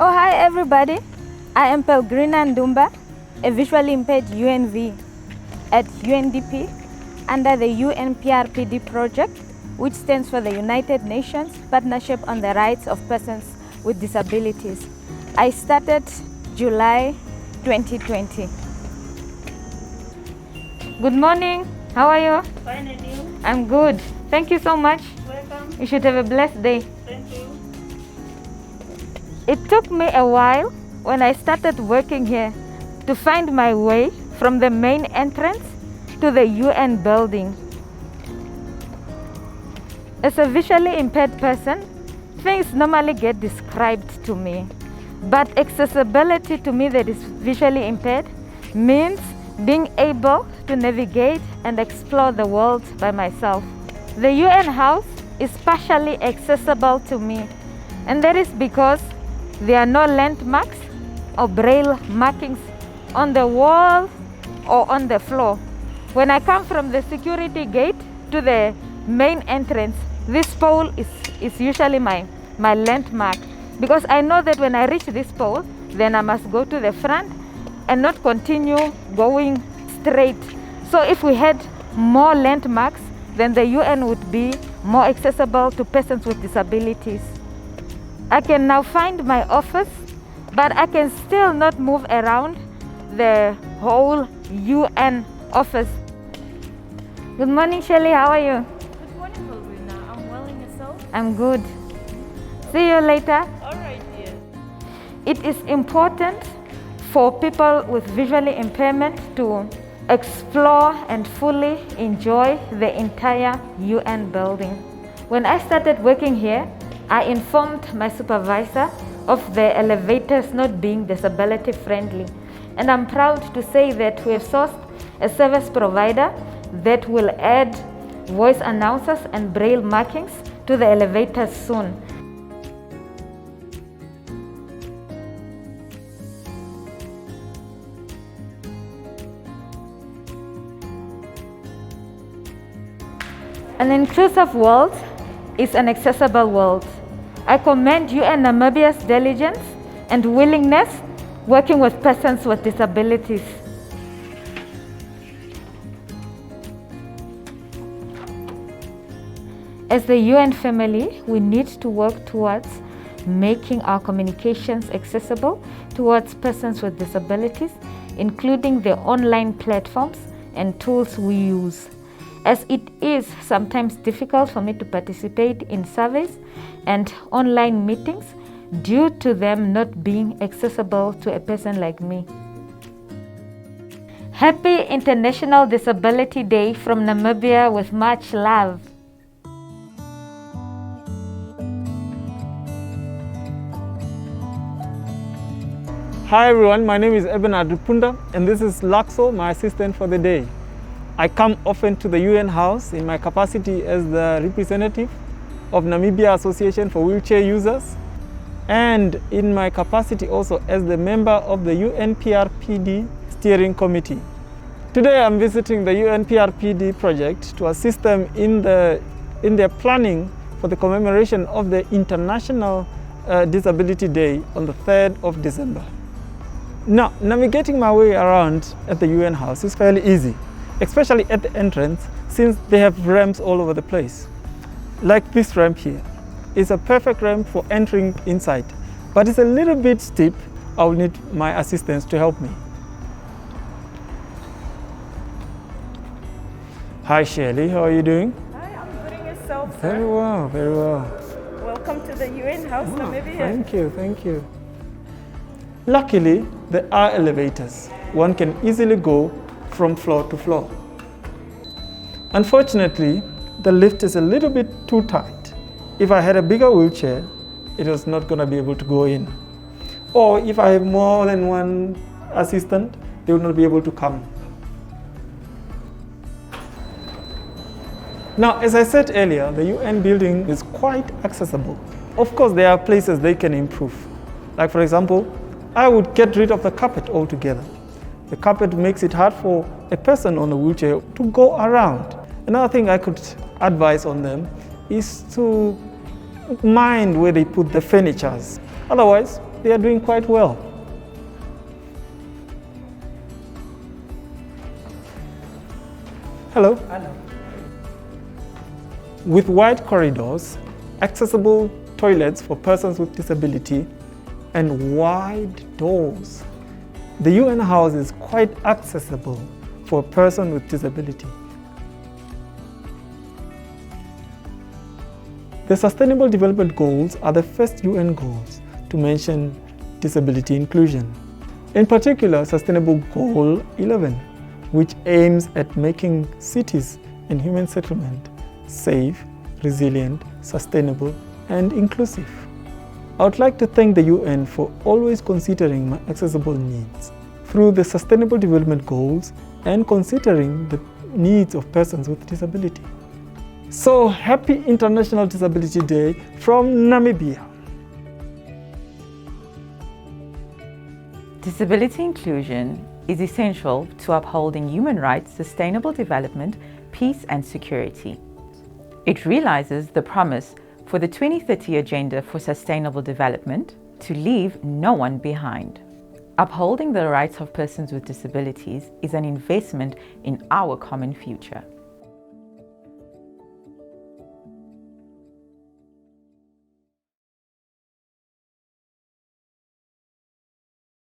Oh, hi everybody. I am Pelgrina Ndumba, a visually impaired UNV at UNDP under the UNPRPD project, which stands for the United Nations Partnership on the Rights of Persons with Disabilities. I started July 2020. Good morning. How are you? Fine, and you? I'm good. Thank you so much. Welcome. You should have a blessed day. Thank you. It took me a while when I started working here to find my way from the main entrance to the UN building. As a visually impaired person, things normally get described to me. But accessibility to me that is visually impaired means being able to navigate and explore the world by myself. The UN house is partially accessible to me, and that is because there are no landmarks or braille markings on the wall or on the floor. When I come from the security gate to the main entrance, this pole is usually my landmark, because I know that when I reach this pole, then I must go to the front and not continue going straight. So if we had more landmarks, then the UN would be more accessible to persons with disabilities. I can now find my office, but I can still not move around the whole UN office. Good morning, Shelley. How are you? Good morning, Pelgrina. I'm well, and yourself? I'm good. See you later. All right, dear. It is important for people with visually impairment to explore and fully enjoy the entire UN building. When I started working here, I informed my supervisor of the elevators not being disability friendly. And I'm proud to say that we have sourced a service provider that will add voice announcers and braille markings to the elevators soon. An inclusive world is an accessible world. I commend UN Namibia's diligence and willingness working with persons with disabilities. As the UN family, we need to work towards making our communications accessible towards persons with disabilities, including the online platforms and tools we use, as it is sometimes difficult for me to participate in surveys and online meetings due to them not being accessible to a person like me. Happy International Disability Day from Namibia with much love. Hi everyone, my name is Eben Adupunda and this is Laxo, my assistant for the day. I come often to the UN house in my capacity as the representative of Namibia Association for Wheelchair Users and in my capacity also as the member of the UNPRPD Steering Committee. Today I'm visiting the UNPRPD project to assist them in their planning for the commemoration of the International Disability Day on the 3rd of December. Now, navigating my way around at the UN house is fairly easy, especially at the entrance, since they have ramps all over the place. Like this ramp here. It's a perfect ramp for entering inside, but it's a little bit steep. I will need my assistance to help me. Hi Shirley, how are you doing? Hi, I'm good, and yourself, sir? Very well, very well. Welcome to the UN House, Namibia. Thank you, thank you. Luckily, there are elevators. One can easily go from floor to floor. Unfortunately, the lift is a little bit too tight. If I had a bigger wheelchair, it was not going to be able to go in. Or if I have more than one assistant, they would not be able to come. Now, as I said earlier, the UN building is quite accessible. Of course, there are places they can improve. Like for example, I would get rid of the carpet altogether. The carpet makes it hard for a person on a wheelchair to go around. Another thing I could advise on them is to mind where they put the furnitures. Otherwise, they are doing quite well. Hello. Hello. With wide corridors, accessible toilets for persons with disability, and wide doors, the UN House is quite accessible for a person with disability. The Sustainable Development Goals are the first UN goals to mention disability inclusion. In particular, Sustainable Goal 11, which aims at making cities and human settlement safe, resilient, sustainable, and inclusive. I would like to thank the UN for always considering my accessible needs through the Sustainable Development Goals and considering the needs of persons with disability. So happy International Disability Day from Namibia. Disability inclusion is essential to upholding human rights, sustainable development, peace and security. It realizes the promise for the 2030 Agenda for Sustainable Development to leave no one behind. Upholding the rights of persons with disabilities is an investment in our common future.